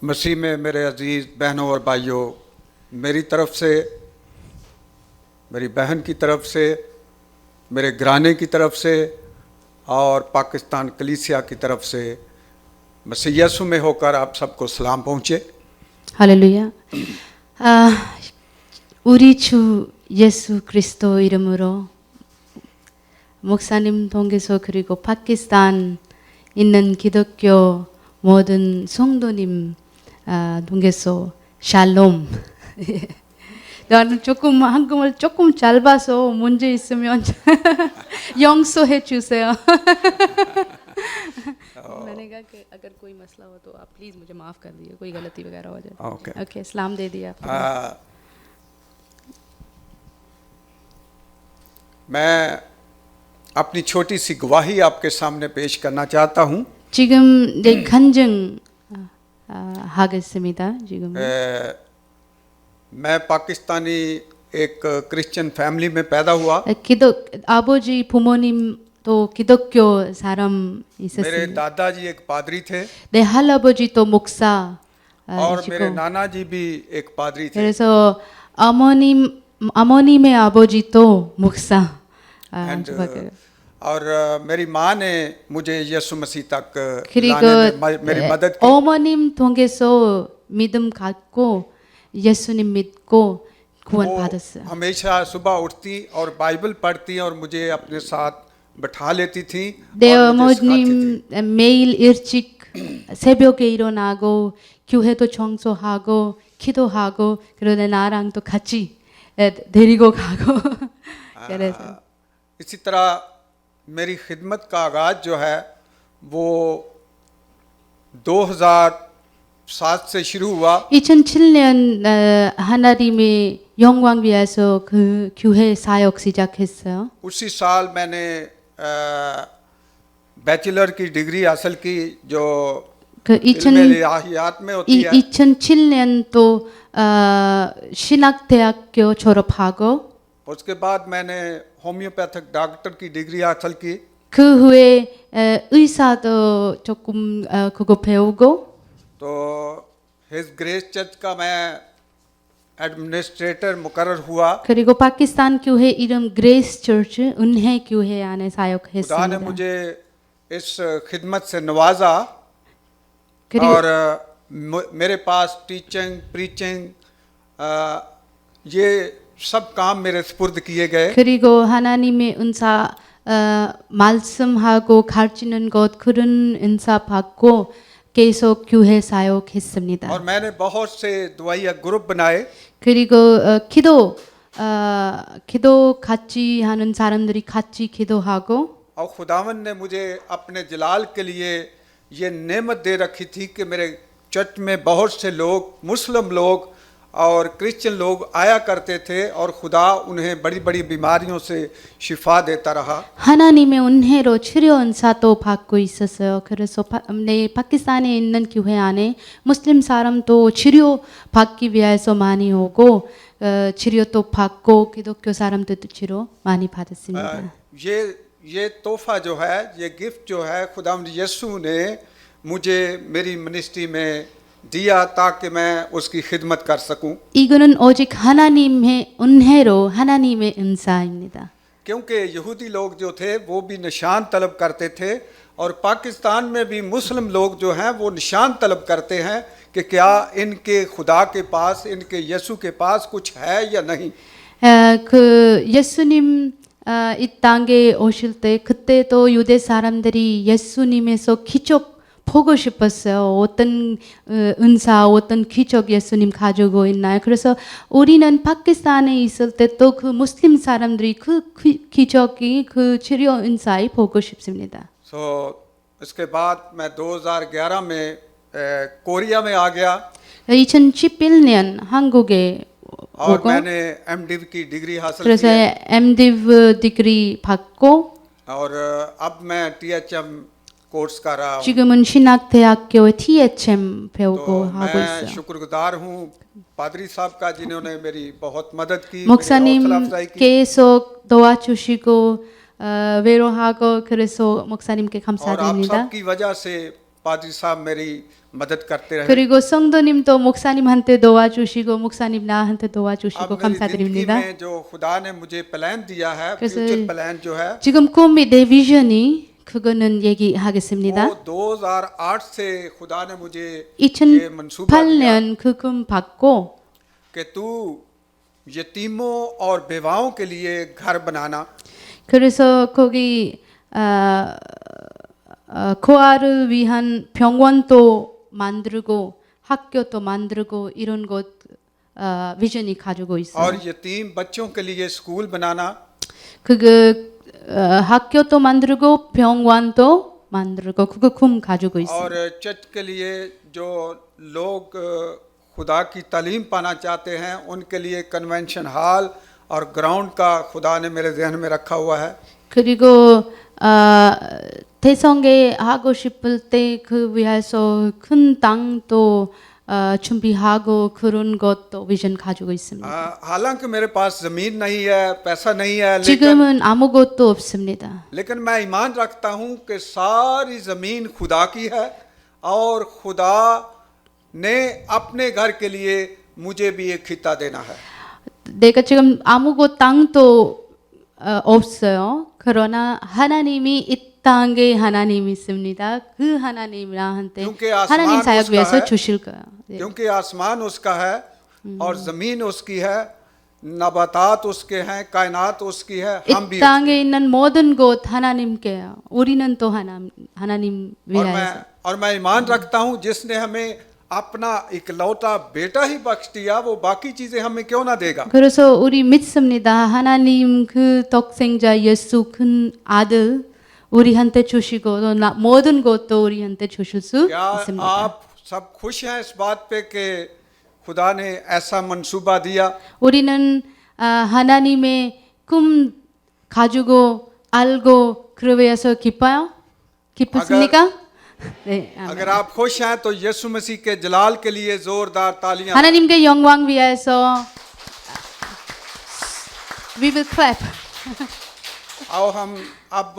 मसीह में मेरे अजीज़ बहनों और भाइयों, मेरी तरफ से, मेरी बहन की तरफ से, मेरे घराने की तरफ से और पाकिस्तान कलीसिया की तरफ से मसीह यीशु में होकर आप सबको सलाम पहुँचे। 할렐루야. 우리 주 예수 그리스도 이름으로 목사님 동교소 그리고 파키스탄 있는 기독교 모든 성도님 동교소 샬롬. 나는 조금 한국말 조금 짧아서 문제 있으면 용서해 주세요. मैंने कहा कि अगर कोई मसला हो तो आप प्लीज़ मुझे माफ़ कर दीजिए, कोई गलती वगैरह हो जाए। ओके, सलाम दे दिया। मैं अपनी छोटी सी गवाही आपके सामने पेश करना चाहता हूँ। 지금 내 간증 하겠습니다. 지금 मैं पाकिस्तानी एक क्रिश्चियन फैमिली में पैदा हुआ। 아버지 부모님도 기독교 사람 मेरे 있었습니다. दादाजी एक पादरी थे 내 할아버지도 목사 और मेरे 이시고 नाना जी भी एक पादरी थे। 그래서 어머님의 아버지도 목사. और मेरी माँ ने मुझे यीशु मसीह तक 그리고 लाने में मेरी मदद की। 어머님 통해서 믿음 갖고 예수님 믿고 구원 받았어요. हमेशा सुबह उठती और बाइबल पढ़ती और मुझे अपने साथ बैठा लेती थी 내 और मुझे सिखाती थी। 어머님 매일 일찍 새벽에 일어나고 교회도 청소하고 기도하고 그러다 나랑 또 같이 데리고 가고 그래서 इसी तरह मेरी खिदमत का आगाज़ जो है वो 2007 से शुरू हुआ। 2007년 하나님의 영광 위해서 그 교회 사역 시작했어요. उसी साल मैंने बैचलर की डिग्री हासिल की जो 그 इल्म-ए-इलाहियात में होती है। 2007년 또 신학대학교 졸업하고 उसके बाद मैंने होम्योपैथिक डॉक्टर की डिग्री हासिल की। 그 후에 의사도 조금 그거 배우고 तो हिज ग्रेस चर्च का मैं एडमिनिस्ट्रेटर मुकर्रर हुआ। 그리고 파키스탄 교회 이름 그레이스 처치 은혜 교회 안에 खुदा ने 사역했습니다. मुझे इस खिदमत से नवाजा 그리고 और मेरे पास टीचिंग प्रीचिंग ये सब काम मेरे सुपुर्द किए गए। 그리고 하나님의 은사 말씀하고 가르치는 것 그런 은사 받고 계속 교회 사역했습니다. और मैंने बहुत से दुआइया ग्रुप बनाए। 그리고 기도 같이 하는 사람들이 같이 기도하고 और खुदावन ने मुझे अपने जलाल के लिए ये नेमत दे रखी थी कि मेरे चर्च में बहुत से लोग मुस्लिम लोग और क्रिश्चियन लोग आया करते थे और खुदा उन्हें बड़ी बड़ी बीमारियों से शिफा देता रहा। 하나님의 은혜로 치료 은사도 받고 있었어요. 그래서 파키스탄에 있는 교회 안에 무슬림 사람도 치료 받기 위해서 많이 오고 치료도 받고 기독교 사람들도 치료 많이 받았습니다. ये तोहफा जो है, ये गिफ्ट जो है खुदावंद यीशु ने मुझे मेरी मिनिस्ट्री में दिया ताकि मैं उसकी खिदमत कर सकूं। 이거는 오직 하나님의 은혜로 하나님의 은사입니다. क्योंकि यहूदी लोग जो थे वो भी निशान तलब करते थे और पाकिस्तान में भी मुस्लिम लोग जो हैं वो निशान तलब करते हैं कि क्या इनके खुदा के पास, इनके यीशु के पास कुछ है या नहीं। 그 예수님 이 땅에 오실 때 그때도 유대 사람들이 예수님에서 기적 보고 싶었어요. 어떤 은사, 어떤 기적 예수님 가지고 있나요? 그래서 우리는 파키스탄에 있을 때 또 그 무슬림 사람들이 그 기적이 그 치료 은사를 보고 싶습니다. इसके बाद मैं 2011 में कोरिया में आ गया 2011년 한국에 और 오고 मैंने एमडिव की डिग्री हासिल 그래서 की MDiv 디그리 받고 और अब मैं टीएचएम कोर्स कर रहा हूँ। 지금은 신학대학교에 THM तो 배우고 하고 मैं 있어요. शुक्रगुजार हूँ पादरी साहब का जिन्होंने मेरी बहुत मदद की, मेरी हौसला 목사님 अफजाई की। 계속 도와주시고 외로하고 그래서 목사님께 और आप 감사드립니다. सबकी वजह से पादरी साहब मेरी मदद करते रहे। 그리고 성도님도 목사님한테 도와주시고 목사님 나한테 अब 도와주시고 मेरी जिंदगी 감사드립니다. में जो खुदा ने मुझे प्लान दिया है, 그래서 फ्यूचर प्लान जो है, 지금 꿈이 내 비전이 그거는 얘기하겠습니다. वो 2008 से खुदा ने मुझे ये मंसूबा दिया 2008년 그 꿈 받고 कि तू यतीमों और बेवाओं के लिए घर बनाना। 그래서 거기 고아를 위한 병원도 만들고 학교도 만들고 이런 것 비전이 가지고 और 있어요. यतीम बच्चों के लिए स्कूल बनाना। 그 학교도 만들고 병원도 만들고 그거 꿈 가지고 있어요. और चर्च के लिए जो लोग खुदा की तालीम पाना चाहते हैं उनके लिए कन्वेंशन हॉल और ग्राउंड का खुदा ने मेरे जहन में रखा हुआ है। 그리고 대성계 하고 싶을 때 그 위해서 큰 땅도 준비하고 그런 것도 비전 가지고 있습니다. हालांकि मेरे पास जमीन नहीं है, पैसा नहीं है, 지금은 아무것도 없습니다. लेकिन मैं ईमान रखता हूं कि सारी जमीन खुदा की है और खुदा ने अपने घर के लिए मुझे भी एक खिता देना है। 내가 지금 아무것도 땅도 없어요. 그러나 하나님이 이 땅에 하나님이 있습니다. 그 하나님 나한테 하나님 사역 위해서 주실 거예요. क्योंकि आसमान उसका है और जमीन उसकी है, नबातात उसके हैं, कायनात उसकी है, हम भी 이 땅에 있는 모든 것 하나님께요. 우리는 또 하나님 위하여서. और मैं ईमान रखता हूँ जिसने हमें अपना इकलौता बेटा ही बख्श दिया, वो बाकी चीजें हमें क्यों ना देगा। 그래서 우리 믿습니다. 하나님 그 독생자 예수 큰 아들 우리한테 주시고 또 모든 것도 우리한테 주실 수 क्या 있습니다. आप सब खुश हैं इस बात पे कि खुदा ने ऐसा मंसूबा दिया। 우리는 하나님의 꿈 가지고 알고 그러면서 기뻐요? 기쁘십니까? 네. 아멘. अगर आप खुश हैं तो यीशु मसीह के जलाल के लिए जोरदार तालियां। 하나님께 영광 위해서 we will clap. आओ हम अब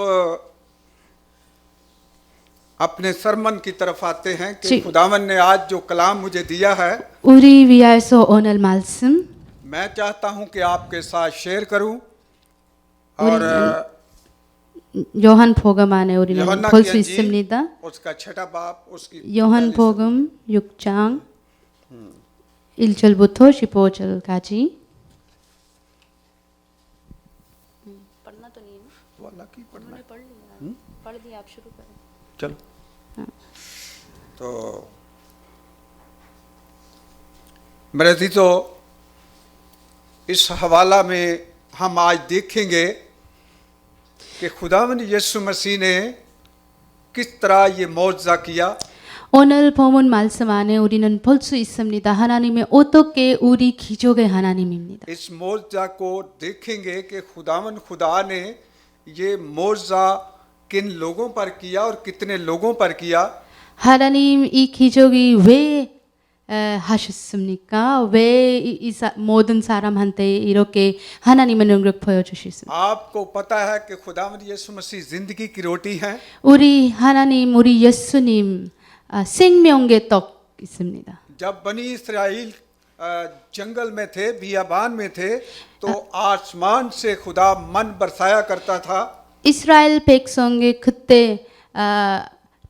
अपने सरमन की तरफ आते हैं कि जी। खुदावन ने आज जो कलाम मुझे दिया है, 우리 위해서 오늘 말씀 मैं चाहता हूं कि आपके साथ शेयर करूं और 요한복음 안에 우리는 यूहन्ना 볼 की 수 अंजील 있습니다. उसका छठा बाब उसकी 요한복음 6장 1절부터 15절까지 वाला की पढ़ना है। चलो तो मेरे अजीजों, इस हवाला में हम आज देखेंगे कि खुदावंद यीशु मसीह ने किस तरह ये मौजज़ा किया। 오늘 본문 말씀 안에 우리는 볼 수 있습니다. 하나님의 어떻게 우리 기적의 하나님입니다. इस मौजज़ा को देखेंगे कि खुदावंद खुदा ने ये मौजज़ा किन लोगों पर किया और कितने लोगों पर किया। 하나님 이 기적이 왜 하셨습니까? 왜 모든 사람한테 이렇게 하나님의 능력 보여주셨습니까? आपको पता है कि खुदावंद यीशु मसीह जिंदगी की रोटी हैं। 우리 하나님, 우리 예수님 생명의 떡 있습니다. जब बनी इस्राएल जंगल में थे, बियाबान में थे, तो आसमान से खुदा मन बरसाया करता था। 이스라엘 백성이 그때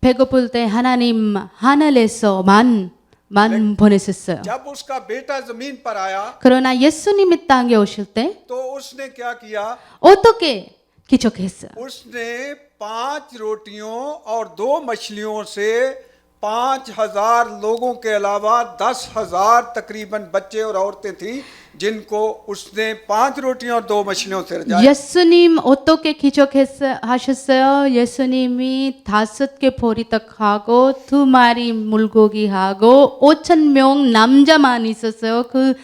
배고플 때 하나님 하늘에서 만 보내셨어요. जब उसका बेटा जमीन पर आया 그러나 예수님이 땅에 오실 때 तो उसने क्या किया? 어떻게 기적했어요? उसने 5 रोटियों और 2 मछलियों से 5,000 लोगों के अलावा 10,000 तकरीबन बच्चे और औरतें थी जिनको उसने 5 रोटियों और 2 मछलियों से रजाया। 예수님 어떻게 기적하셨어요? 예수님이 5개 보리떡하고 2마리 물고기하고 5,000명 남자만 있었어요. 그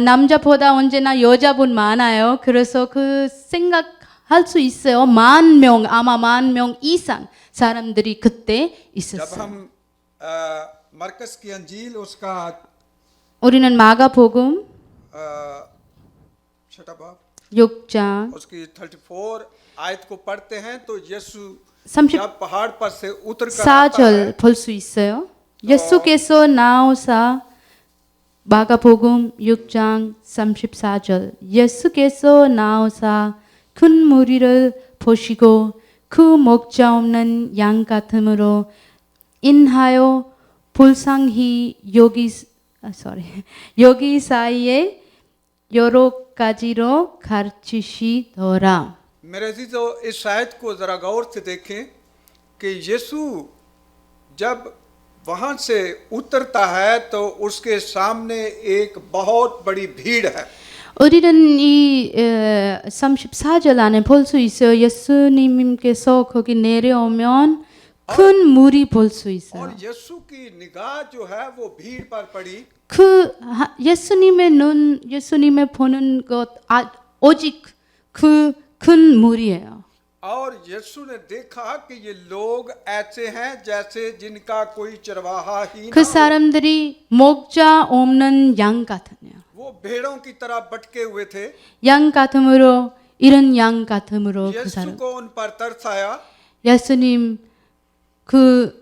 남자보다 언제나 여자분 많아요. 그래서 그 생각할 수 있어요. 10,000명, 아마 10,000명 이상 사람들이 그때 जब 있었어요. हम मरकस की अंजील उसका 우리는 마가복음 छठा बाब 6장 उसकी 34 आयत को पढ़ते हैं तो यीशु जब पहाड़ पर से उतर कर आता है, 34절 볼 수 있어요. 예수께서 나오사 마가복음 6장 34절 예수께서 나오사 큰 무리를 보시고 그 목자 없는 양 같으므로 인하여 불쌍히 여기 사이에 여러 가지로 가르치시더라. मेरे अजीजों, इस शायद को जरा गौर से देखें कि यीशु जब वहां से उतरता है तो उसके सामने एक बहुत बड़ी भीड़ है। 우리는 이 34절 안에 볼 수 있어요. 예수님께서 거기 내려오면 큰 무리 볼 수 있어요. और यीशु की निगाह जो है वो भीड़ पर पड़ी। 예수님의 눈, 예수님의 보는 것 오직 그 큰 무리예요. और यीशु ने देखा कि ये लोग ऐसे हैं जैसे जिनका कोई चरवाहा ही 그 ना हो। 사람들이 목자 없는 양 같으네요. वो भेड़ों की तरह भटके हुए थे। 양 같음으로 이런 양 같음으로 그 यीशु 사람. को उन पर तरस आया। 예수님 그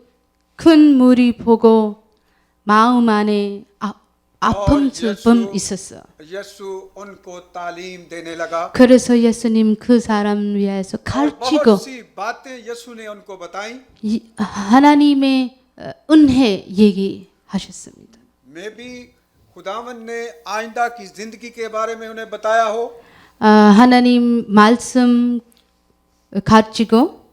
큰 무리 보고 마음 안에 아픔 슬픔 있었어요. यीशु उनको तालीम देने लगा। 그래서 예수님 그 사람 위해서 और 가르치고 बहुत सी बातें यीशु ने उनको बताई। 하나님의 은혜 얘기하셨습니다. मैं भी खुदावन ने आइंदा की जिंदगी के बारे में उन्हें बताया हो। 하나님 말씀 가르치고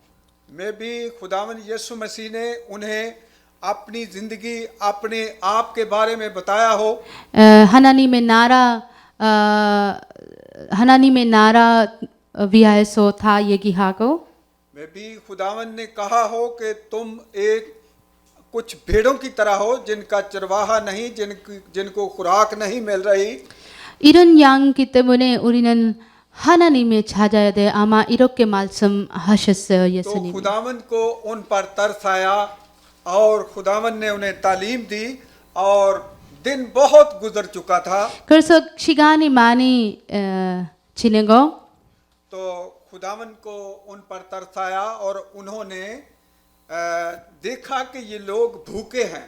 मैं भी खुदावन यीशु मसीह ने उन्हें अपनी जिंदगी अपने आप के बारे में बताया हो। 하나님의 나라 위하여서 다 얘기하고 मैं भी खुदावन ने कहा हो कि तुम एक कुछ भेड़ों की तरह हो जिनका चरवाहा नहीं, जिनको खुराक नहीं मिल रही। 이런 양이기 때문에 우리는 하나님을 찾아야 돼. 아마 이렇게 말씀하셨어요, तो 예수님. खुदावन को उन पर तरस आया और खुदावन ने उन्हें तालीम दी और दिन बहुत गुजर चुका था। 그래서 시간이 많이 지내고 तो खुदावन को उन पर तरस आया और उन्होंने देखा कि ये लोग भूखे हैं।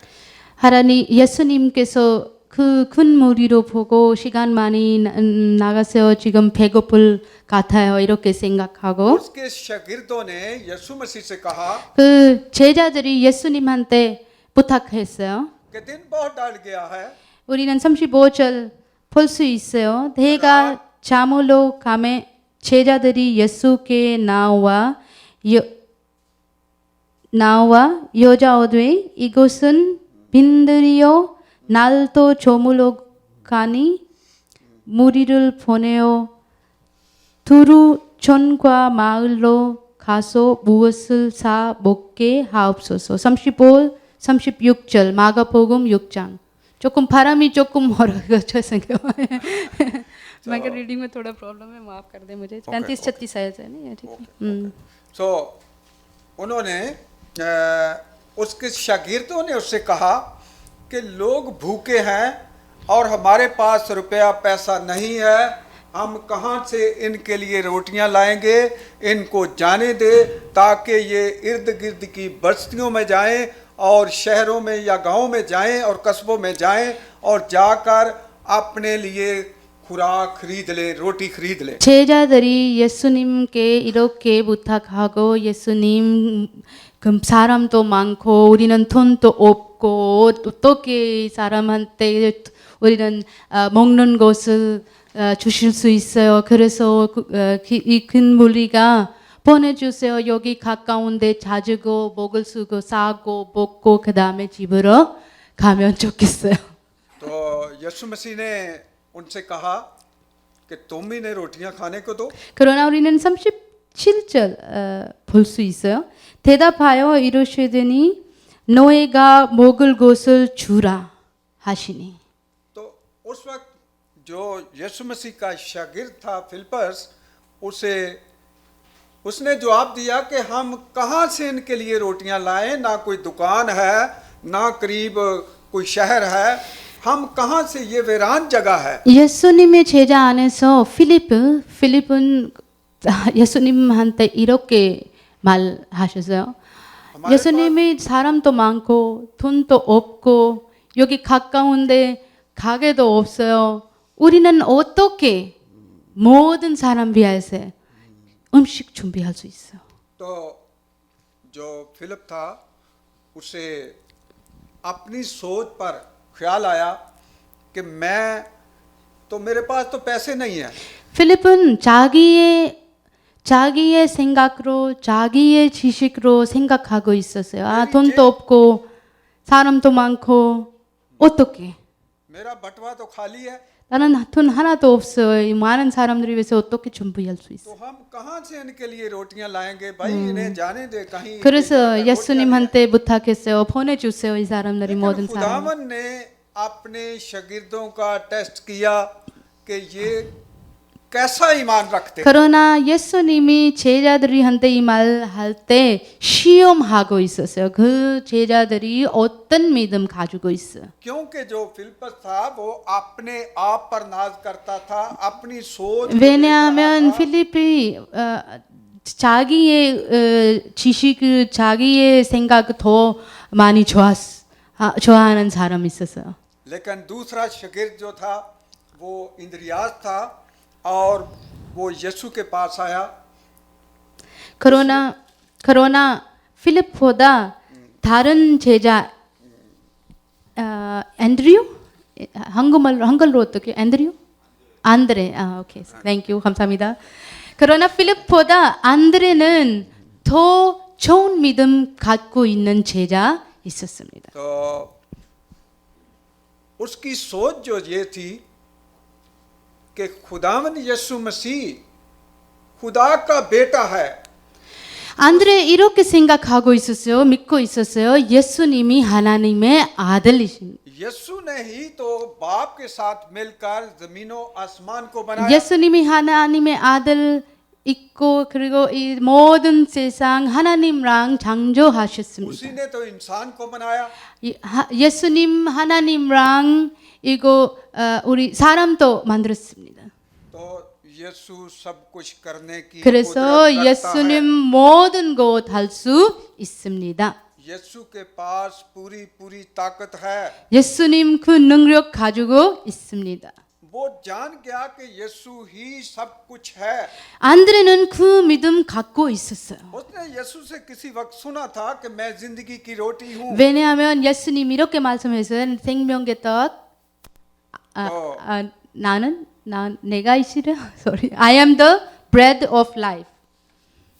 하나님 예수님께서 그 큰 무리로 보고 시간 많이 나가서 지금 배고플 같아요. 이렇게 생각하고 उसके शागिर्दों ने यीशु मसीह से कहा 그 제자들이 예수님한테 부탁했어요. कि दिन बहुत डाल गया है। 우리는 35절 볼 수 있어요. 대가 잠으로 가매 제자들이 예수께 나와 여자오되 이곳은 빈들이요 날도 저물어 가니 무리를 보내어 두루 촌과 마을로 가서 무엇을 사 먹게 하옵소서. 35, 36절 마가복음 6장. 조금 바람이 조금 멀어요. 죄송해요. मैं रीडिंग में थोड़ा प्रॉब्लम है, माफ कर दे मुझे। 35-36 आया है ना, ठीक है। तो उन्होंने उसके शागिर्दों ने उससे कहा कि लोग भूखे हैं और हमारे पास रुपया पैसा नहीं है, हम कहाँ से इनके लिए रोटियां लाएंगे। इनको जाने दे ताकि ये इर्द गिर्द की बस्तियों में जाएं और शहरों में या गांवों में जाएं और कस्बों में जाएं और जाकर अपने लिए खुराक खरीद ले, रोटी खरीद ले। 제자들이 예수님께 이렇게 부탁하고 예수님 그 사람도 많고 우리는 돈도 없고 어떻게 사람한테 우리는 먹는 것을 주실 수 있어요. 그래서 이 큰 무리가 보내주세요. 여기 가까운데 자주고 먹을 수 사고 먹고 그 다음에 집으로 가면 좋겠어요. तो यीशु मसीह ने उनसे कहा कि तुम ही ने रोटियां खाने को दो। 그러나 우리는 37절 볼 수 있어요. 대답하여 이르시더니 너희가 먹을 것을 주라 하시니. तो उस वक्त जो यीशु मसीह का शागिर्द था फिलिपस, उसने जवाब दिया कि हम कहाँ से इनके लिए रोटियां लाएं, ना कोई दुकान है ना करीब कोई शहर है, हम कहाँ से, ये वीरान जगह है। 예수님의 제자 안에서 필립은 예수님한테 이렇게 말하셨어요. 예수님이 사람도 많고 돈도 없고 여기 가까운데 가게도 없어요. 우리는 어떻게 모든 사람 위해서 음식 준비할 수 있어요? तो जो फिलिप था उसे अपनी सोच पर ख्याल आया कि मैं तो मेरे पास तो पैसे नहीं है 필립은 자기의 생각으로 자기의 지식으로 생각하고 있었어요. 아, 돈도 없고 사람도 많고 어떻게? मेरा बटवा तो खाली है 나는 돈 하나도 없어요. 이 많은 사람들을 위해서 어떻게 준비할 수 있어? तो हम कहाँ से इनके लिए रोटियां लाएंगे भाई इन्हें जाने दे कहीं 그래서 예수님한테 부탁했어요. 보내주세요. 이 사람들이 लेकिन 모든 사람. खुदावन ने अपने शागिर्दों का टेस्ट किया कि ये कैसा ईमान रखते हैं। 그러나 예수님이 제자들이한테 이 말할 때 시험하고 있었어요. 그 제자들이 어떤 믿음 가지고 있어? क्योंकि जो फिलिपस था वो अपने आप पर नाज करता था अपनी सोच 왜냐하면 필립이 자기의 지식, 자기의 생각 더 많이 좋아하는 사람이 있었어요. लेकिन दूसरा शागिर्द जो था वो इंद्रियास था और वो यीशु के पास आया 그러나 필립보다 다른 제자 앤드류? 한글로 어떻게? 앤드류? 안드레. 아, 오케이. 땡큐. 감사합니다. 그러나 필립보다 안드레는 더 좋은 믿음 갖고 있는 제자 있었습니다. तो उसकी सोच जो ये थी कि खुदावन यीशु मसीह खुदा का बेटा है 안드레 이렇게 생각하고 있었어요. 믿고 있었어요. 예수님이 하나님의 아들이십니다. यीशु ने ही तो बाप के साथ मिलकर जमीनों आसमान को बनाया 예수님이 하나님의 아들 있고 그리고 이 모든 세상 하나님랑 창조하셨습니다. उसी ने तो इंसान को बनाया 예수님 하나님랑 이거 우리 사람도 만들었습니다. तो यीशु सब कुछ करने की 그래서 कुदरत रखता 예수님 है। 모든 것 할 수 있습니다. यीशु के पास पूरी ताकत है 예수님 그 능력 가지고 있습니다. वो जान गया कि यीशु ही सब कुछ है 안드레는 그 믿음 갖고 있었어요. उसने यीशु से किसी वक्त सुना था कि मैं जिंदगी की रोटी हूँ 왜냐하면 예수님 이렇게 말씀했어요. 생명의 떡. 내가 이시려. Sorry. I am the bread of life.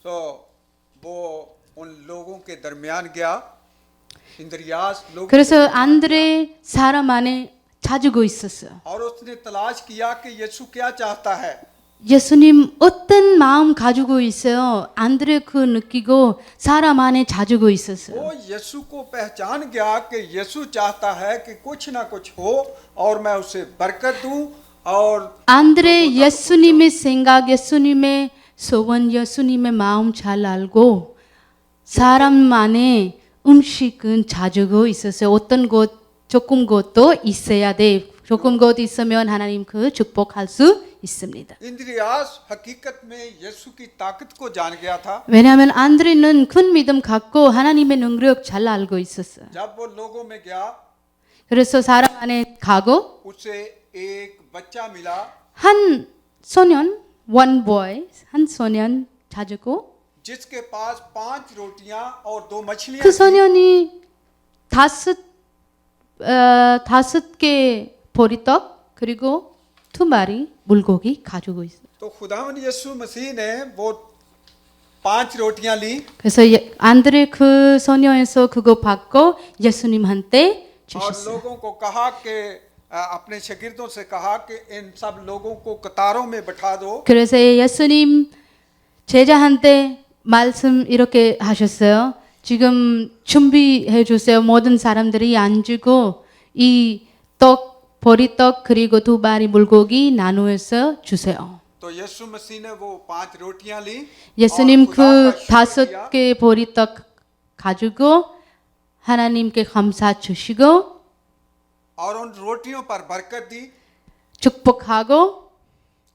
तो वो उन लोगों के दरमियान गया इंद्रियास लोग 그래서 안드레 사람 안에 찾고 있었어요. और उसने तलाश किया कि यीशु क्या चाहता है 예수님 어떤 마음 가지고 있어요? 안드레 그 느끼고 사람 안에 찾고 있었어요. वो यीशु को पहचान गया कि यीशु चाहता है कि कुछ ना कुछ हो और मैं उसे बरकत दूं और 안드레 예수님의 생각, 예수님의 소원, 예수님의 마음 잘 알고 사람 안에 음식은 찾고 있었어요. 어떤 것, 조금 것도 있어야 돼. 조금 것 있으면 하나님 그 축복할 수 있습니다. इंद्रियास हकीकत में यीशु की ताकत को जान गया था 왜냐하면 안드레는 큰 믿음 갖고 하나님의 능력 잘 알고 있었어요. जब वो लोगों में गया 그래서 사람 안에 가고 उसे एक बच्चा मिला 한 소년, one boy, 한 소년 찾고 जिसके पास 5 रोटियां और 2 मछलियां 그 소년이 다섯 개 보리떡 그리고 2마리 물고기 가지고 있어요. तो खुदावन यीशु मसीह ने वो 5 रोटियां ली 그래서 안드레 그 소녀에서 그거 받고 예수님한테 और 주셨어요. लोगों को कहा कि अपने शागिर्दों से कहा कि इन सब लोगों को कतारों में बैठा दो 그래서 예수님 제자한테 말씀 이렇게 하셨어요. 지금 준비해 주세요. 모든 사람들이 앉고 이 떡, 보리떡 그리고 2마리 물고기 나누어서 주세요. तो यीशु मसीह ने वो 5 रोटियां ली 예수님 और खुदा 그 का शुक्र किया 5개 보리떡 가지고 하나님께 감사 주시고 और उन रोटियों पर बरकत दी 축복하고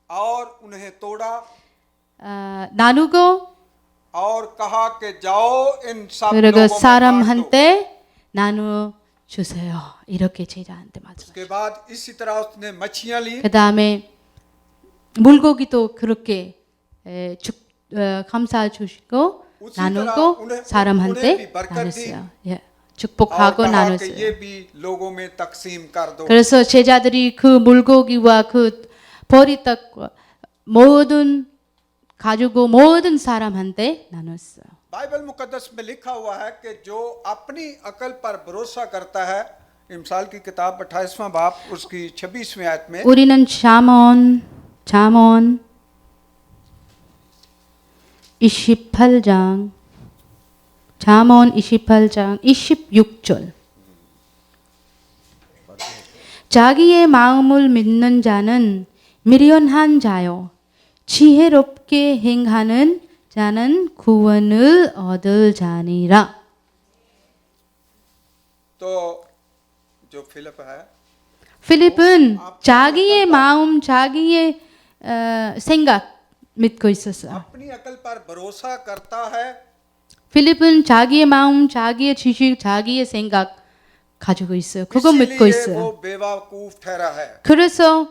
और उन्हें तोड़ा 나누고 और कहा कि जाओ इन सब 그리고 लोगों में बांट दो। 사람한테 나누어 주세요. 이렇게 제자한테 말씀. उसके बाद इसी तरह उसने मच्छियां ली 그 다음에 물고기도 그렇게 감사 주시고 उसी 나누고 तरह उन्हें भी 사람한테 बरकत दी 나눴어요. 예, और 축복하고 कहा कि 나눴어요. ये भी लोगों में तकसीम कर दो। 그래서 제자들이 그 물고기와 그 보리떡 모든 가지고 모든 사람한테 나눴어요. बाइबल मुकद्दस में लिखा हुआ है कि जो अपनी अकल पर भरोसा करता है, इमसाल की किताब 28वां बाब उसकी 26वीं आयत में 우리는 잠언 28장 26절 자기의 마음을 믿는 자는 미련한 자요 지혜롭게 행하는 자는 구원을 얻을 자니라. तो जो फिलिप है 필립은 자기의 마음, 자기의 생각 믿고 있었어요. अपनी अकल पर भरोसा करता है, 필립은 자기의 마음, 자기의 지식, 자기의 생각 가지고 있어요. 그거 믿고 इसीलिए 있어요. वो बेवकूफ ठहरा है। 그래서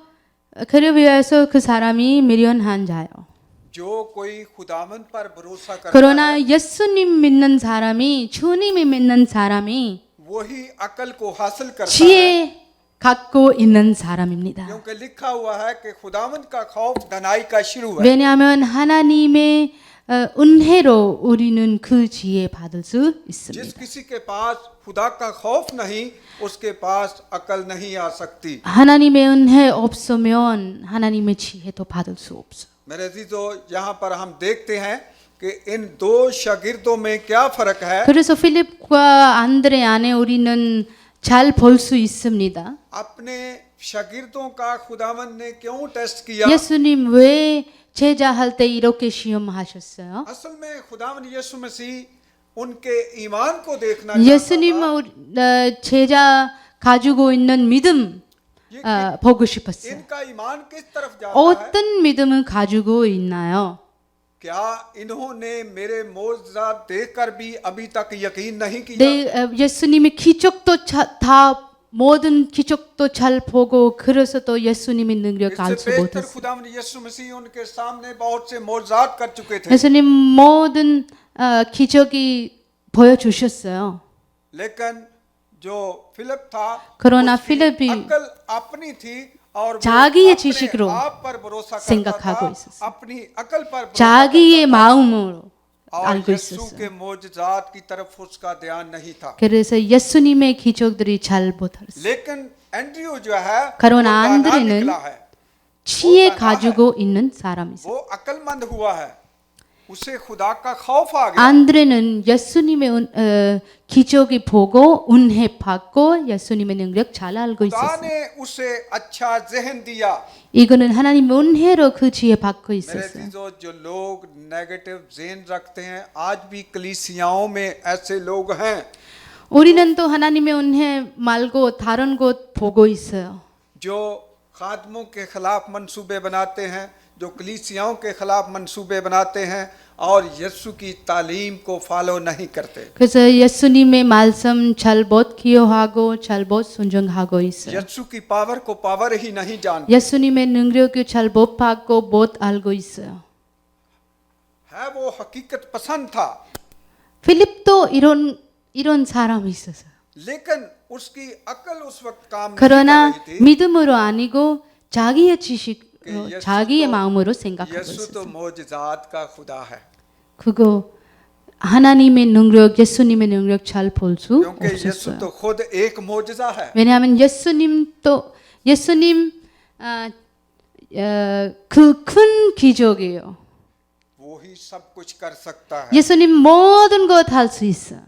그를 위해서 그 사람이 미련한 자요. जो कोई खुदावंद पर भरोसा करता है, 그러나 예수님 믿는 사람이 주님이 믿는 사람이 वही अकल को हासिल करता है, 지혜 갖고 있는 사람입니다. क्योंकि लिखा हुआ है कि खुदावंद का खौफ धनाई का शुरू है। 왜냐하면 하나님의 은혜로 우리는 그 지혜 받을 수 जिस 있습니다. किसी के पास खुदा का खौफ नहीं, उसके पास अकल नहीं आ सकती। 하나님의 은혜 없으면 하나님의 지혜도 받을 수 없어요. मेरे अजीजों, यहाँ पर हम देखते हैं कि इन दो शागिर्दों में क्या फर्क है। 그래서 필립과 안드레 안에 우리는 잘 볼 수 있습니다. अपने शागिर्दों का खुदावंद ने क्यों टेस्ट किया? 예수님 왜 제자할 때 이렇게 시험하셨어요? असल में खुदावंद यीशु मसीह उनके ईमान को देखना चाहता 예수님 제자 가지고 있는 믿음 보고 싶었어요. इनका ईमान किस तरफ जाता है? 어떤 믿음을 가지고 있나요? क्या इन्होंने मेरे मोजज़ात देखकर भी अभी तक यकीन नहीं किया? 예수님의 기적도 다 모든 기적도 잘 보고 그래서 또 예수님의 능력 इससे 알지 बेहतर 못했어요. खुदावंद यीशु मसीह उनके सामने बहुत से मोजज़ात कर चुके थे, 예수님 모든 기적이 보여주셨어요. लेकिन जो फिलिप था 그러나 उसकी 필립이 अकल अपनी थी और वो 자기의 अपने 지식으로 आप पर भरोसा करता 생각하고 था, 있었어요. अपनी अकल पर भरोसा 자기의 마음으로 और 알고 यीशु 있었어요. के मोजज़ात की तरफ उसका ध्यान नहीं था। 그래서 예수님의 기적들이 잘 못했어요. लेकिन एंड्रयू जो है 그러나 वो दाना 안드레는 निकला है, 지혜 가지고 있는 사람이었어요. वो अकलमंद हुआ है, उसे खुदा का खौफ आ गया। 안드레는 예수님의 기적이 보고 은혜 받고 예수님의 능력 잘 알고 खुदा 있었어요. ने उसे अच्छा जहन दिया। 이거는 하나님의 은혜로 그 지혜 받고 मेरे 있었어요. अजीजों, जो लोग नेगेटिव जेन रखते हैं, आज भी कलीसियाओं में ऐसे लोग हैं 우리는 또 하나님의 은혜 말고 다른 곳 보고 있어요. जो खादमों के खिलाफ मंसूबे बनाते हैं, जो कलीसियाओं के खिलाफ मंसूबे बनाते हैं और यीशु की तालीम को फॉलो नहीं करते। 그래서 예수님의 말씀 잘 못 기억하고 잘 못 순종하고 있어요. यीशु की पावर को पावर ही नहीं जानते। 예수님의 능력을 잘 못 받고 못 알고 있어요. है वो हकीकत पसंद था, 필립도 이런 사람이 있었어요. लेकिन उसकी अकल उस वक्त काम नहीं कर 그러나 रही थी। 믿음으로 아니고 자기의 지식으로 예수 자기의 또- 마음으로 생각하고 यीशु तो 있었어요. मोजज़ात का खुदा है, 그거 하나님의 능력, 예수님의 능력 잘 볼 수 क्योंकि यीशु 없었어요. तो खुद एक मोजज़ा है। 왜냐하면 예수님 그 큰 기적이에요. वो ही सब कुछ कर सकता है। 예수님 모든 것 할 수 있어요.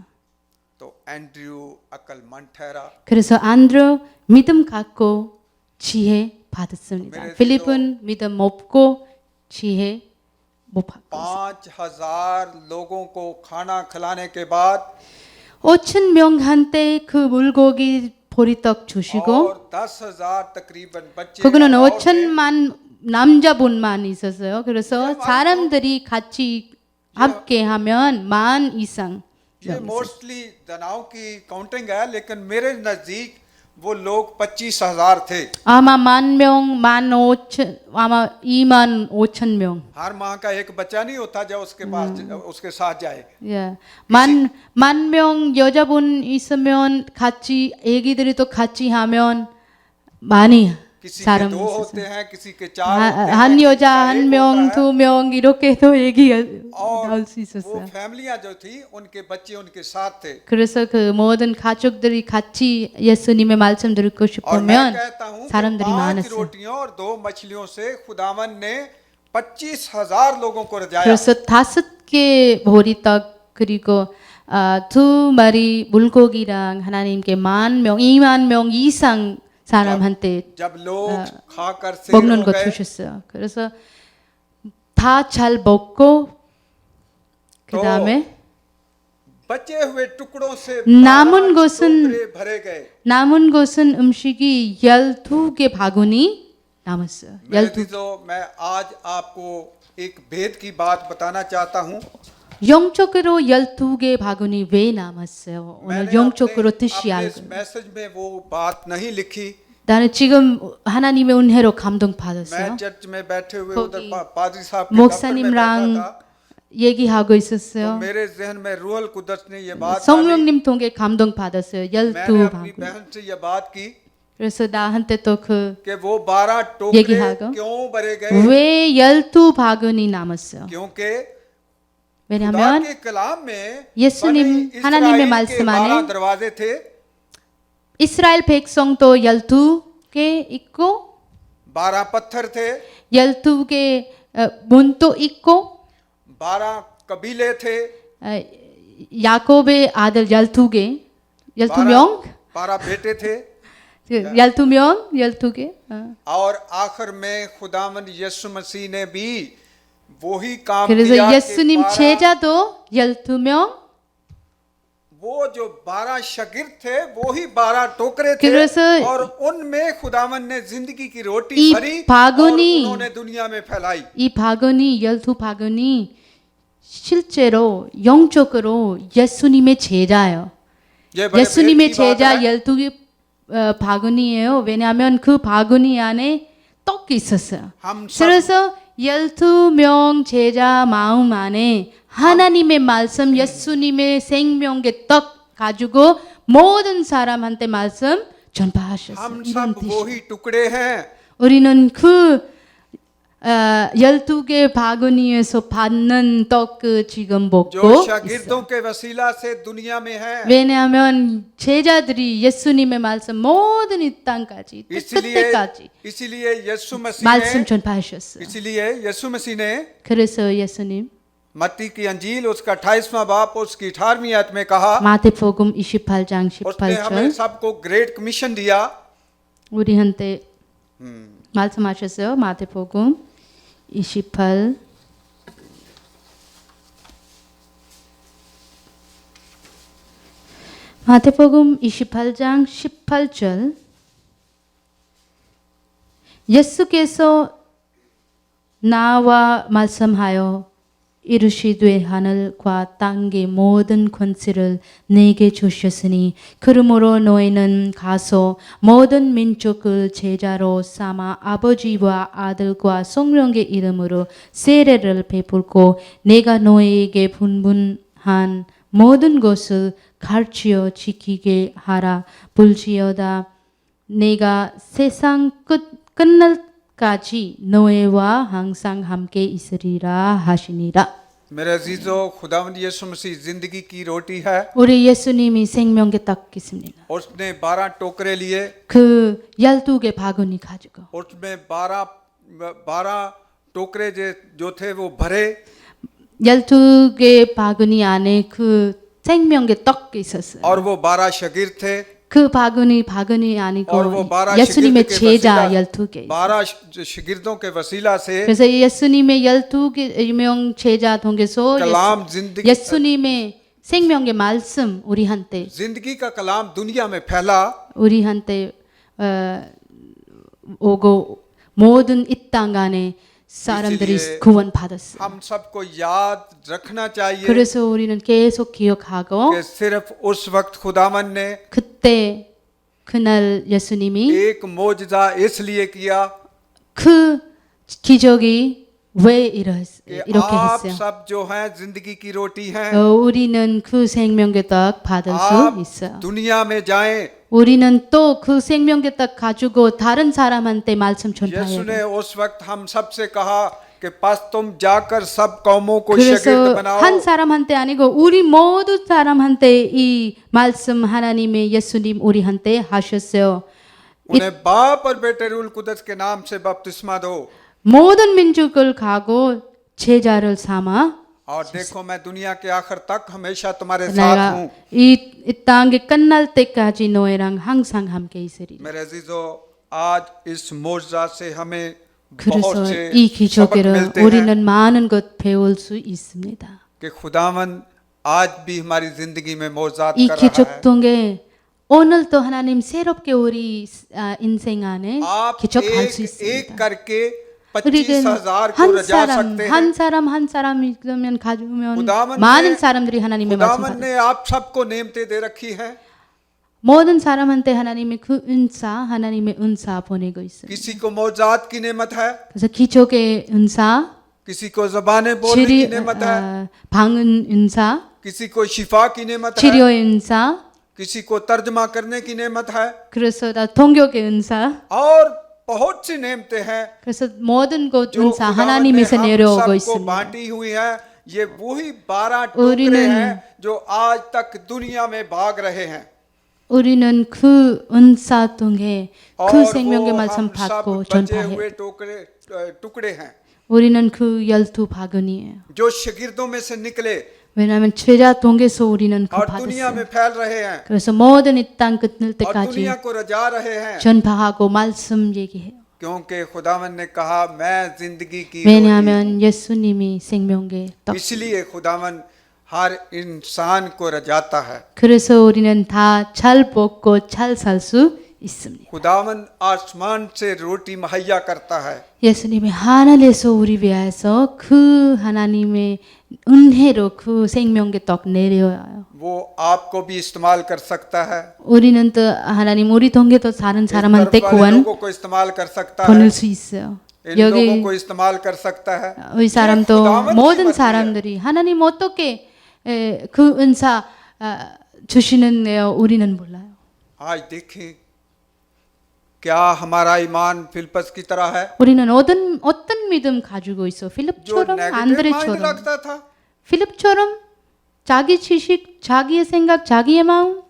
तो एंड्रयू अकलमंद ठहरा। 그래서 안드레 믿음 갖고 지혜 받았습니다. मेरे 필립은 믿음 없고 지혜 못 받고 있어요. 5,000 लोगों को खाना खिलाने के बाद 5천 명한테 그 물고기 보리떡 주시고 और 10,000 तकरीबन बच्चे 그거는 और 5천만 남자분만 있었어요. 그래서 사람들이 같이 함께 하면 10,000 이상. ये मोस्टली दनाव की काउंटिंग है, लेकिन मेरे नजदीक वो लोग 25,000 थे। 아마 10,000명, 15,000, 아마 25,000명. हर माँ का एक बच्चा नहीं होता जो उसके पास उसके साथ जाए। 예. 만 명 여자분 있으면 같이 애기들이 또 같이 하면 많이 किसी के 사람 2 있었어요. होते हैं, किसी के 4 होते हैं, 한 किसी 여자 का 1 한 명, होता है। 2명 이렇게도 애기 और 나올 수 वो 있었어요. फैमिलियां जो थी उनके बच्चे उनके साथ थे। 그래서 그 모든 가족들이 같이 예수님의 말씀 듣고 और मैं 싶으면 कहता हूँ कि 사람들이 5 많았어요. रोटियों और 2 मछलियों से खुदावन ने 25,000 लोगों को रजाया। 그래서 5개 보리떡 그리고 2마리 물고기랑 하나님께 10,000명, 20,000명 이상 사람한테 जब लोग खाकर सेर 먹는 हो 거 गए, 주셨어요. 그래서 다 잘 먹고 그 다음에 बचे हुए टुकड़ों से 남은 12 것은 टोकरे भरे गए। 남은 것은 음식이 12개 바구니 남았어요. मेरे 12. अजीजों, मैं आज आपको एक भेद की बात बताना चाहता हूँ। 영적으로 12개 바구니 왜 남았어요? 오늘 मैंने 영적으로 अपने 뜻이 इस 알고. मैसेज में वो बात नहीं लिखी। 나는 지금 하나님의 은혜로 감동 मैं 받았어요. चर्च में बैठे हुए 거기 उधर पादरी साहब के दफ्तर में बैठा 목사님랑 था, 얘기하고 तो 있었어요. मेरे जहन में रूहल कुदस ने ये बात डाली। 성령님 통해 감동 받았어요. मैंने 12 अपनी 바구니. बहन से ये बात की 그래서 나한테 또 그 कि वो 12 टोकरे 얘기하고. क्यों भरे गए? 왜 12 바구니 남았어요? क्योंकि खुदा 왜냐하면 के कलाम में 예수님 बनी 하나님의 इस्राएल के 말씀 12 안에 दरवाजे थे। 이스라엘 백성도 12개 있고 12 पत्थर थे, 12개 문도 있고 12 कबीले थे, 야곱의 아들 12개 12명 12 बेटे थे, 12명 12개 और आखिर में खुदावंद यीशु मसीह ने भी वही काम 그래서 किया कि 예수님 12 제자도 12명 वो जो 12 शागिर्द थे वो ही 12 टोकरे थे, 그래서 और उनमें खुदावन ने जिंदगी की रोटी 이 भरी और 바구니 उन्होंने दुनिया में फैलाई। 이 바구니 12바구니 실제로 영적으로 예수님의 제자예요. ये बड़े 예수님의 भेद की बात 제자 है। 12개 바구니예요. 왜냐하면 그 바구니 안에 떡이 있었어요. हम सब 그래서 12명 제자 마음 안에 하나님의 말씀, 예수님의 생명의 떡 가지고 모든 사람한테 말씀 전파하셨어요. हम 이런 सब 뜻이. वही टुकड़े हैं। 우리는 그 12개 바구니에서 받는 떡 지금 먹고 जो 있어요. शागिर्दों के वसीला से दुनिया में है। 왜냐하면 제자들이 예수님의 말씀 모든 이 땅까지 끝때까지 इसीलिए यीशु मसीह 말씀 ने 전파하셨어요. इसीलिए यीशु मसीह ने 그래서 예수님 मत्ती की अंजील उसका 28वां बाप उसकी 18वीं आयत में कहा, 마태복음 28장 उसने हमें 18절 सबको ग्रेट कमीशन दिया। 우리한테 말씀하셨어요. 마태복음 28 마태복음 28장 18절 예수께서 나와 말씀하여 이르시되 하늘과 땅의 모든 권세를 내게 주셨으니 그러므로 너희는 가서 모든 민족을 제자로 삼아 아버지와 아들과 성령의 이름으로 세례를 베풀고 내가 너희에게 분분한 모든 것을 가르치어 지키게 하라. 볼지어다 내가 세상 끝날까지 너희와 항상 함께 있으리라 하시니라. मेरे अजीजों, खुदावंद यीशु मसीह जिंदगी की रोटी है। 우리 예수님이 생명의 떡 있습니다. उसने 12 टोकरे लिए, 그 12개 바구니 가지고 उसमें 12 टोकरे जो थे वो भरे, 12개 바구니 안에 그 생명의 떡이 있었어요. और वो 12 शागिर्द थे, 그 바구니 아니고 और वो 12 예수님의 शागिर्द के 제자 वसीला 12개. 12 शागिर्दों के वसीला से 그래서 예수님의 12명 제자 통해서 कलाम जिंदगी 예수님의 생명의 말씀 우리한테 जिंदगी का कलाम दुनिया में फैला, 오고 모든 이 땅 안에 사람들이 이슬리에 구원받았어요. हम सबको याद रखना चाहिए 그래서 우리는 계속 기억하고 कि सिर्फ उस वक्त खुदावन ने 그때 그날 예수님이 एक मोजजा इसलिए किया 그 기적이 왜 कि 이렇게 आप 했어요? सब जो हैं जिंदगी की रोटी हैं 우리는 그 생명의 떡 받을 수 आप 있어요. दुनिया में जाएं 우리는 또 그 생명의 떡 가지고 다른 사람한테 말씀 यीशु 전파해야 ने 돼요. उस वक्त हम सबसे कहा कि बस तुम जाकर सब कौमों को शागिर्द 그래서 बनाओ 한 사람한테 아니고 우리 모두 사람한테 이 말씀 하나님의 예수님 우리한테 하셨어요. उन्हें बाप और बेटे रूल कुदस के नाम से बपतिस्मा दो 모든 민족을 가고 제자를 삼아 और देखो मैं दुनिया के आखिर तक हमेशा तुम्हारे साथ 내가 हूँ 이 땅이 끝날 때까지 너희랑 항상 함께 있으리라. मेरे अजीजों आज इस मोजा से हमें 그래서 बहुत से 이 सबक 기적으로 मिलते हैं 우리는 많은 것 배울 수 있습니다. कि खुदावन आज भी हमारी जिंदगी में मौजाद 이 कर रहा है 기적 통해 오늘도 하나님 새롭게 우리 인생 안에 आप 기적할 수 एक 있습니다. करके 우리는 25,000 को 한 रजा 사람 सकते हैं 한 사람 한 사람이 그러면 가지면 खुदावन 많은 ने 사람들이 하나님의 말씀 खुदावन 받아. ने आप सबको नेमते दे रखी है 모든 사람한테 하나님의 그 은사, 하나님의 은사 보내고 있습니다. किसी को मौजाद की नेमत है 그래서 기적의 은사, किसी को जबानें बोलने की 치료, नेमत है 방언 은사, किसी को शिफा की नेमत है 치료의 은사, किसी को तर्जमा करने की नेमत है 그래서 다 동역의 은사, और बहुत सी नेमतें हैं 그래서 모든 것 जो 은사 खुदावन ने 하나님에서 हम 내려오고 सबको 있습니다. बांटी हुई है ये वही 12 टुकड़े 우리는 हैं जो आज तक दुनिया में भाग रहे हैं 우리는 그 은사 통해 और 그 생명의 वो 말씀 हम सब 받고 बचे 전파해. हुए टुकड़े हैं 우리는 그 12바구니예요. जो शागिर्दों में से निकले 왜냐하면 제자 통해서 우리는 그 और दुनिया में 받았어요. फैल रहे हैं 그래서 모든 이 땅 끝날 और 때까지 दुनिया को रजा रहे हैं 전파하고 말씀 얘기해요. क्योंकि खुदावन ने कहा मैं जिंदगी की रोटी 왜냐하면 예수님이 생명의 떡. इसलिए खुदावन हर इंसान को रजाता है 그래서 우리는 다 잘 먹고 잘 살 수 있습니다. खुदावन आसमान से रोटी मुहैया करता है 예수님이 하늘에서 우리 위하여서 그 하나님의 은혜로 그 생명의 떡 내려와요. वो आपको भी इस्तेमाल कर सकता है 우리는 또 하나님 우리 통해서 다른 इस 사람한테 तरफ वाले 구원 लोगों को इस्तेमाल कर सकता है 보낼 수 있어요. इन लोगों 여기 को इस्तेमाल कर सकता है 이 ये 사람도 खुदावंद की 모든 मर्जी है। 사람들이 하나님 어떻게 그 은사 주시는데요 우리는 몰라요. आज देखें क्या हमारा ईमान फिलिप्पस की तरह है 우리는 어떤 믿음 가지고 있어? जो 필립처럼 नेगेटिव माइंड 안드레처럼 रखता था 필립처럼 자기 지식, 자기의 생각, 자기의 마음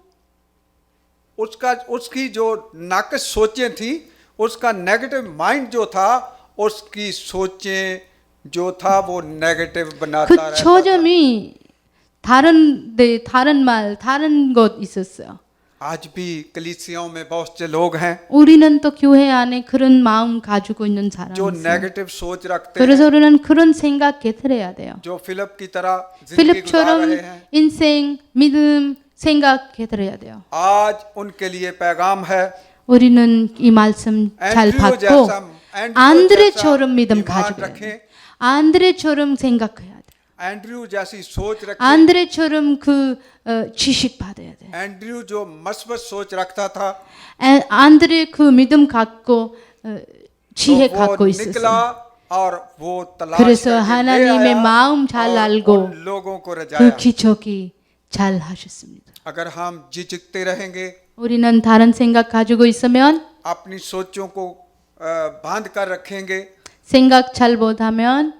उसकी जो नाकस सोचें थी उसका नेगेटिव माइंड जो था उसकी सोचें जो था वो नेगेटिव 그 बनाता रहता था 초점이 다른 말, 다른 것 있었어요. आज भी कलीसियाओं में बहुत से लोग हैं 우리는 또 교회 안에 그런 마음 가지고 있는 사람이 जो 있어요. नेगेटिव सोच रखते 그래서 हैं 우리는 그런 생각 개틀해야 돼요. जो फिलिप की तरह जिंदगी गुजार 필립처럼 रहे हैं 인생, 믿음, 생각 개틀해야 돼요. आज उनके लिए पैगाम है 우리는 이 말씀 잘 एंड्रयू 받고 जैसा 안드레처럼 믿음 ईमान 가지고 रखें 안드레처럼 생각해야 돼요. एंड्रयू जैसी सोच रखें 안드레처럼 그 지식 받아야 돼요. एंड्रयू जो मस्बत सोच रखता था 안드레 그 믿음 갖고 지혜 तो वो 갖고 निकला 있었어요. और वो तलाश 그래서 करके ले 하나님의 आया 마음 잘 और 알고 उन लोगों को 그 रजाया 기적이 잘 하셨습니다. अगर हम झिझकते रहेंगे 우리는 다른 생각 가지고 있으면 अपनी सोचों को बांध कर रखेंगे 생각 잘 못하면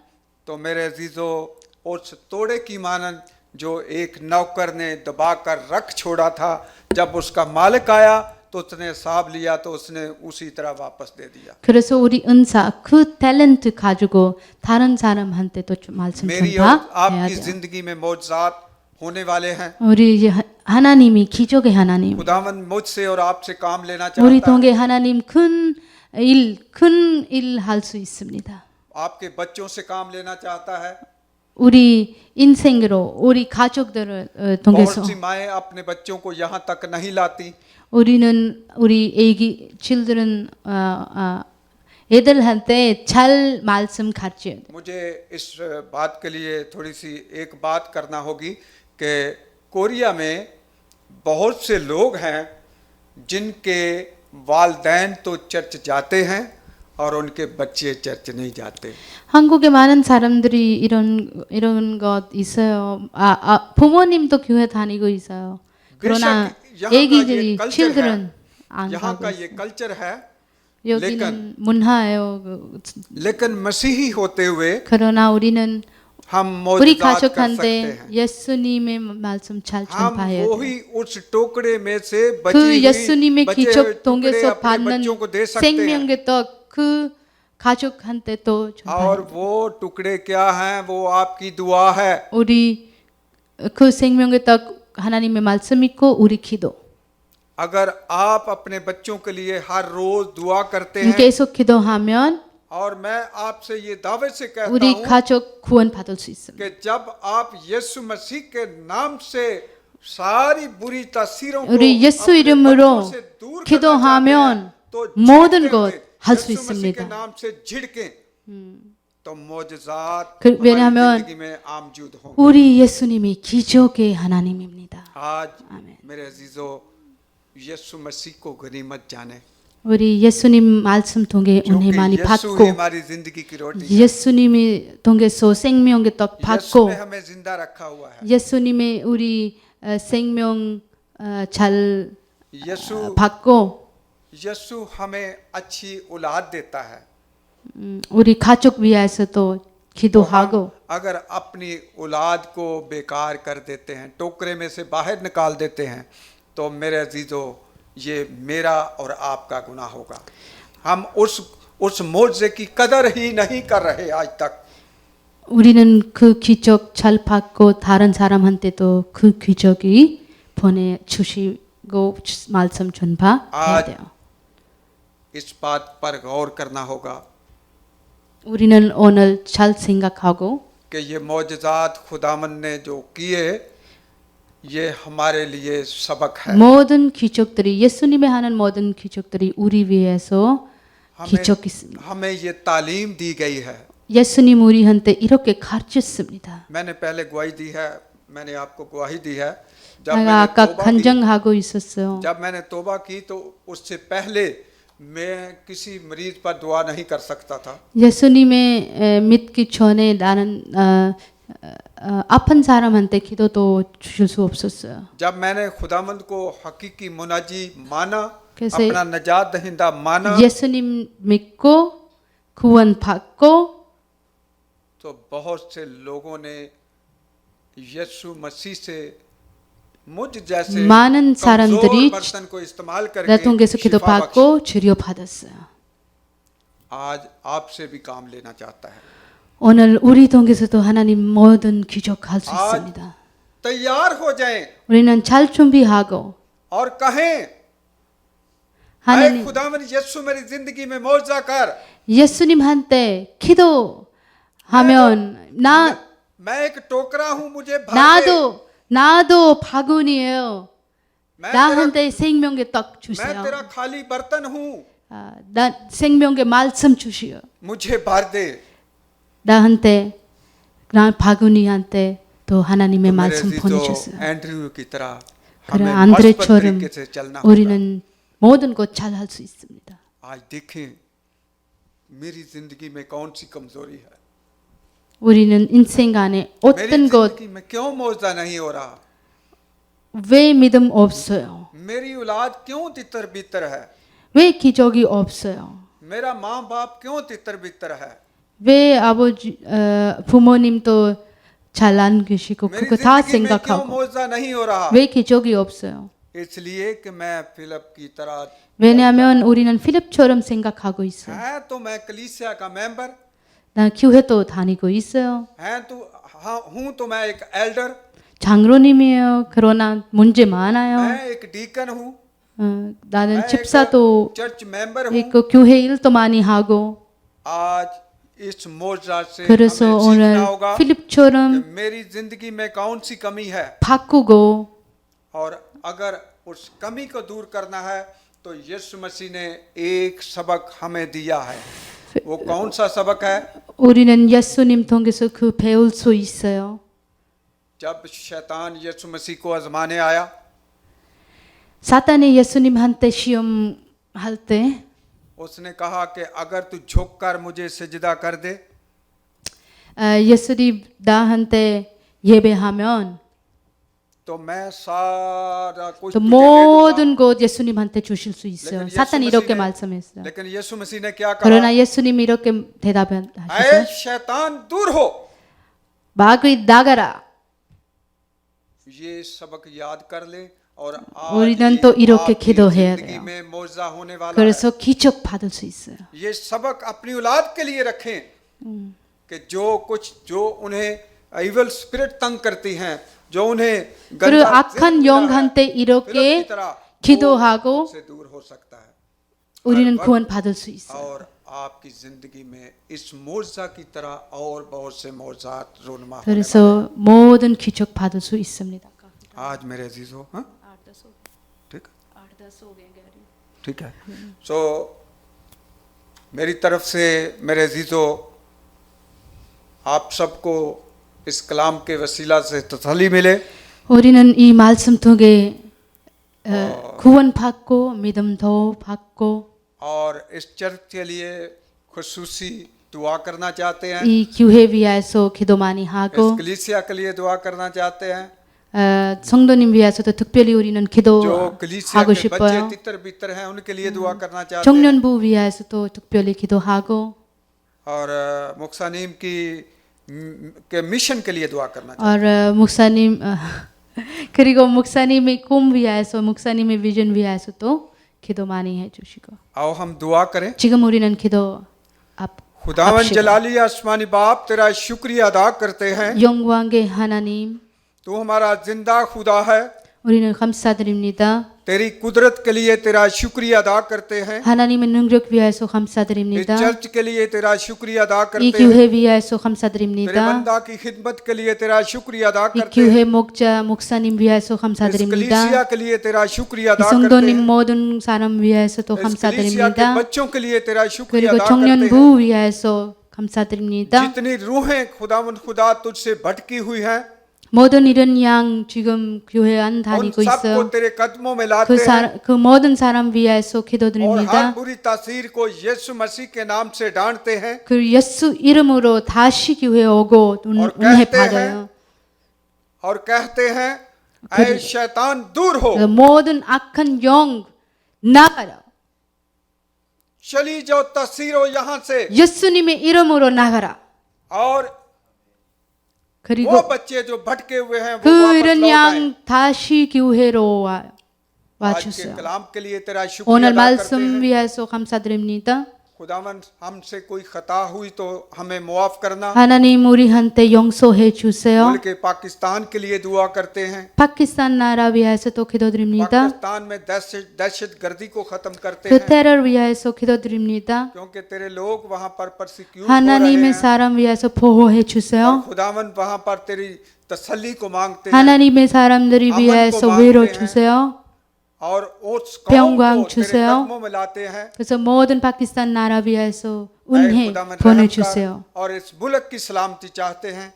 तो मेरे अजीजों उस तोड़े की मानन जो एक नौकर ने दबा कर रख छोड़ा था जब उसका मालिक आया तो उसने हिसाब लिया तो उसने उसी तरह वापस दे दिया 그래서 우리 은사 그 탤런트 가지고 다른 사람한테도 말씀 मेरी और 전파해야 आपकी 돼요. जिंदगी में मौजज़ात होने वाले हैं 우리 이제 하나님이 기적의 하나님. खुदावन मुझसे और आपसे काम लेना 우리 चाहता है 통해 하나님 큰 일 할 수 있습니다. आपके बच्चों से काम लेना चाहता है 우리 인생으로 우리 가족들을 बहुत 통해서 सी माएँ अपने बच्चों को यहाँ तक नहीं लाती 우리는 우리 애기 children 애들한테 잘 말씀 가르쳐야 돼. मुझे इस बात के लिए थोड़ी सी एक बात करना होगी कि कोरिया में बहुत से लोग हैं जिनके वालदैन तो चर्च जाते हैं और उनके बच्चे चर्च नहीं जाते। 한국에 많은 사람들이 이런 것 있어요. 부모님도 교회 다니고 있어요. 그러나 बेशक यहाँ का ये 애기들이 कल्चर है, children 안 यहाँ 가고 का 있어요. ये कल्चर है, 여기는 문화예요. लेकिन मसीही होते हुए 그러나 우리는 हम 우리 मौजूदात कर सकते 가족한테 हैं। 예수님의 말씀 잘 हम 전파해야 돼요. वही उस टोकरे में से बची 그 हुई 예수님의 बचे हुए 기적 टुकड़े 통해서 अपने 받는 बच्चों को दे सकते हैं। 생명의 떡그 가족한테 또 और 전파해야 돼요. वो टुकड़े क्या हैं? वो आपकी दुआ है। 우리 그 생명의 떡 하나님의 말씀 있고 우리 기도. अगर आप अपने बच्चों के लिए हर रोज दुआ करते हैं, 계속 기도하면 और मैं आपसे ये दावे से कहता 우리 हूँ 가족 구원받을 수 있습니다. कि जब आप यीशु मसीह के नाम से सारी बुरी तासीरों को 우리 예수 अपने 이름으로 बच्चों से दूर करना चाहते हैं, 기도하면 तो 모든 झिड़के 것 हुए 할 수 यीशु मसीह के 있습니다. नाम से झिड़के तो मौजज़ात 그- हमारी 왜냐하면 जिंदगी में आमजूद होंगे। 우리 예수님이 기적의 하나님입니다. आज आमीन। मेरे अजीजों, यीशु मसीह को गनीमत जाने, 우리 예수님 말씀 통해 क्योंकि 은혜 많이 यीशु 받고 ही हमारी जिंदगी की रोटी है। 예수님이 통해서 생명의 떡 यीशु 받고 ने हमें जिंदा रखा हुआ है। 예수님의 우리 생명 잘 यीशु 받고 यीशु हमें अच्छी औलाद देता है। 우리 가족 위해서도 기도하고 अगर अपनी औलाद को बेकार कर देते हैं, टोकरे में से बाहर निकाल देते हैं, तो मेरे अजीजों ये मेरा और आपका गुनाह होगा। हम उस मौजे की कदर ही नहीं कर रहे आज तक। 우리는 그 기적 잘 받고 다른 사람한테도 그 기적이 보내 주시고 말씀 전파해야 돼요. इस बात पर गौर करना होगा 우리는 오늘 잘 생각하고 कि ये मौजज़ात खुदावन ने जो किए, ये हमारे लिए सबक है। 모든 기적들이 예수님이 하는 모든 기적들이 우리 위해서 기적 있습니다. हमें ये तालीम दी गई है। 예수님 우리한테 이렇게 가르쳤습니다. मैंने पहले गवाही दी है, मैंने आपको गवाही दी है। जब 내가 मैंने 아까 तौबा की, 간증하고 있었어요. जब मैंने तौबा की तो उससे पहले मैं किसी मरीज पर दुआ नहीं कर सकता था। 예수님의 믿기 전에 나는 아픈 사람한테 기도도 주실 수 없었어요. जब मैंने खुदावंद को हकीकी मुनाजी माना, कैसे- अपना नजात दहिंदा माना, 예수님 믿고 구원 받고 तो बहुत से लोगों ने यीशु मसीह से मुझ जैसे 많은 कमजोर 사람들이 बर्तन को इस्तेमाल 내 करके 통해서 शिफा बख्शी। 기도받고 치료받았어요. आज आपसे भी काम लेना चाहता है। 오늘 우리 통해서도 하나님 모든 기적할 수 आज 있습니다. तैयार हो जाएं 우리는 잘 준비하고 और कहें, ऐ 하나님 खुदावन यीशु मेरी जिंदगी में मौजज़ा कर। 예수님한테 기도하면 मैं एक टोकरा हूं, मुझे भर दे। 나도 바구니예요. मैं 나한테 생명의 떡 मैं 주세요. तेरा खाली बर्तन हूं, 나 생명의 말씀 주시오. मुझे भर दे। 나한테 나 바구니한테 또 하나님의 तो मेरे 말씀 अजीजों, 보내셨어요. एंड्रयू की तरह 그래 हमें 안드레처럼 तरीके से चलना होगा। 우리는 모든 것 잘 할 수 있습니다. आज देखें मेरी जिंदगी में कौन सी कमजोरी है, 우리는 인생 안에 मेरी 어떤 것 जिंदगी में क्यों मौजज़ा नहीं हो रहा, 왜 믿음 없어요? मेरी औलाद क्यों तितर बितर है, 왜 기적이 없어요? मेरा माँ बाप क्यों तितर बितर है, 왜 아버지 부모님도 잘 안 계시고 मेरी 그거 다 जिंदगी में क्यों 생각하고 मौजज़ा नहीं हो रहा। 왜 기적이 없어요? इसलिए कि मैं फिलिप की तरह 왜냐하면 우리는 필립처럼 생각하고 있어요. है तो मैं कलीसिया का मेंबर, 나 교회도 다니고 있어요. है तो हूँ तो मैं एक एल्डर, 장로님이에요. 그러나 문제 많아요. मैं एक डीकन हूँ, 나는 मैं 집사도 एक चर्च मेंबर हूँ। 있고 교회 일도 많이 하고 आज इस मौजज़ा से 그래서 हमें 오늘 सीखना होगा कि 필립처럼 मेरी जिंदगी में कौन सी कमी है, 바꾸고 और अगर उस कमी को दूर करना है तो यीशु मसीह ने एक सबक हमें दिया है। वो कौन सा सबक है? 우리는 예수님 통해서 그 배울 수 있어요. जब शैतान यीशु मसीह को आजमाने आया, 사탄이 예수님한테 시험할 때 उसने कहा कि अगर तू झुक कर मुझे सजदा कर दे 예수님 나한테 예배하면 तो मैं सारा कुछ 또 तुझे दे दूंगा। 모든 것 예수님한테 주실 수 있어요. लेकिन 사탄이 यीशु 이렇게 मसीह ने- 말씀했어요. लेकिन यीशु मसीह ने क्या कहा? 그러나 예수님이 이렇게 대답하셨어요. ऐ शैतान दूर हो। 마귀 나가라. ये सबक याद कर ले और आज 우리는 또 이렇게 आपकी 기도해야 जिंदगी 돼요. में मौजा होने वाला है। 그래서 기적 받을 수 있어요. ये सबक अपनी औलाद के लिए रखें कि जो उन्हें इविल स्पिरिट तंग करती हैं, जो उन्हें 그리고 गंदा 악한 जिद 영한테 फिरौत 이렇게 की तरह 기도하고 से दूर हो सकता है 우리는 구원 받을 수 있어요. और आपकी जिंदगी में इस मौजा की तरह और बहुत से मौजात रोनमा होने 그래서 모든 기적 받을 수 있습니다. वाले। आज मेरे अजीजों, हाँ ठीक ठीक है। सो मेरी तरफ से मेरे अजीजों आप सबको इस कलाम के वसीला से तसल्ली मिले 우리는 이 말씀 통해 구원 받고 믿음도 받고 और इस चर्च के लिए खुसूसी दुआ करना चाहते हैं, 이 교회 위해서 기도 많이 इस 하고 कलीसिया के लिए दुआ करना चाहते हैं, 성도님 위해서도 특별히 우리는 जो 기도하고 कलीसिया के बच्चे 싶어요. तितर बितर हैं उनके लिए दुआ करना चाहते हैं 청년부 위해서도 특별히 기도하고 और मुक्सानीम की के मिशन के लिए दुआ करना चाहते और 목사님 그리고 목사님의 꿈 위해서 목사님의 비전 위해서도 기도 많이 해주시고 हैं। आओ हम दुआ करें। 지금 우리는 기도 खुदावन 합시다. जलाली आसमानी बाप तेरा शुक्रिया अदा करते हैं, 영광의 하나님 तू हमारा जिंदा खुदा है। 우리는 감사드립니다. तेरी कुदरत के लिए तेरा शुक्रिया अदा करते हैं, 하나님의 능력 위해서 इस 감사드립니다. चर्च के लिए तेरा शुक्रिया अदा 이 करते हैं, 교회 위해서 तेरे 감사드립니다. बंदा की खिदमत के लिए तेरा शुक्रिया अदा 이 करते हैं, 교회 목자 목사님 위해서 इस 감사드립니다. कलीसिया के लिए तेरा शुक्रिया 이 अदा करते 성도님 हैं, 모든 사람 위해서도 इस कलीसिया के 감사드립니다. बच्चों के लिए तेरा शुक्रिया 그리고 अदा करते हैं। 청년부 위해서 감사드립니다. जितनी रूहें खुदावन खुदा तुझसे भटकी हुई हैं 모든 이런 양 지금 교회 안 उन 다니고 सबको 있어요. तेरे कदमों में लाते हैं 그 모든 사람 위해서 और हर 기도드립니다. बुरी तासीर को यीशु मसीह के नाम से डांटते हैं 그 예수 이름으로 다시 교회 오고 और 은혜 कहते हैं 받아요. और कहते हैं ऐ शैतान दूर हो, 그 모든 악한 영 나가라. चली जाओ तासीरो यहाँ से। 예수님의 이름으로 나가라. और 그리고 वो बच्चे जो भटके हुए हैं वो 그 वापस 이런 लौट आए। 양 다시 교회로 आज के 와주세요. कलाम के लिए तेरा शुक्रिया 오늘 अदा करते 말씀 हैं। 위해서 감사드립니다. खुदावन हमसे कोई खता हुई तो हमें मुआफ करना। 하나님 우리한테 용서해 주세요. मुल्क के पाकिस्तान के लिए दुआ करते हैं, 파키스탄 나라 위해서도 기도드립니다. पाकिस्तान में दहशत गर्दी को खत्म करते 그 हैं 테러 위해서 기도드립니다. क्योंकि तेरे लोग वहां पर परसिक्यूट हो रहे 하나님의 हैं 사람 위해서 보호해 और 주세요. खुदावन वहां पर तेरी तसल्ली को मांगते हैं 하나님의 사람들이 위해서 위로 주세요. और उस कौम 평강 को तेरे 주세요. कदमों में लाते हैं। 그래서 모든 파키스탄 나라 위해서 ऐ 은혜 खुदावन रहम 보내주세요. कर और इस मुल्क की सलामती चाहते हैं।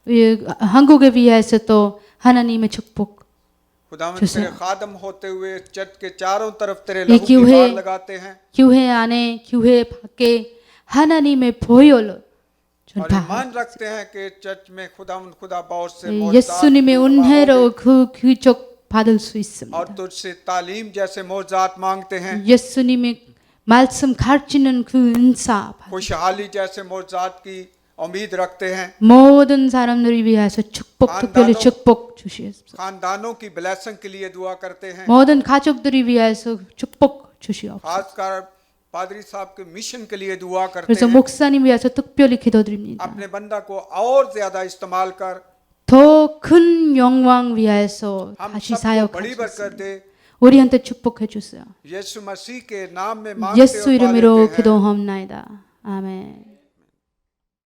이 한국에 위해서도 하나님의 축복. खुदावन 주세요. तेरे खादम होते हुए चर्च के चारों तरफ तेरे 이 लहू की 교회 बाढ़ लगाते हैं 교회 안에 교회 밖에 하나님의 보혈로 और 전파. ईमान रखते हैं कि चर्च में खुदा बहुत से 예수님의 은혜로 그 기적 받을 수 और 있습니다. तुझसे तालीम जैसे मौजात मांगते हैं, 예수님의 말씀 가르치는 그 은사 받- खुशहाली जैसे मौजात की उम्मीद रखते हैं, 모든 사람들을 위해서 축복 특별히 축복 주시옵소서. खानदानों की ब्लेसिंग के लिए दुआ करते हैं, 모든 가족들을 위해서 축복 주시옵소서. खासकर पादरी साहब के मिशन के लिए दुआ करते 그래서 हैं। 목사님 위해서 특별히 기도드립니다. अपने बंदा को और ज्यादा इस्तेमाल कर, 더 큰 영광 위해서 हम 다시 सबको बड़ी 사역할 수 बरकत 있습니다. दे। 우리한테 축복해 주세요. यीशु मसीह के नाम में मांगते 예수 और पा 이름으로 लेते हैं। 기도합나이다. 아멘.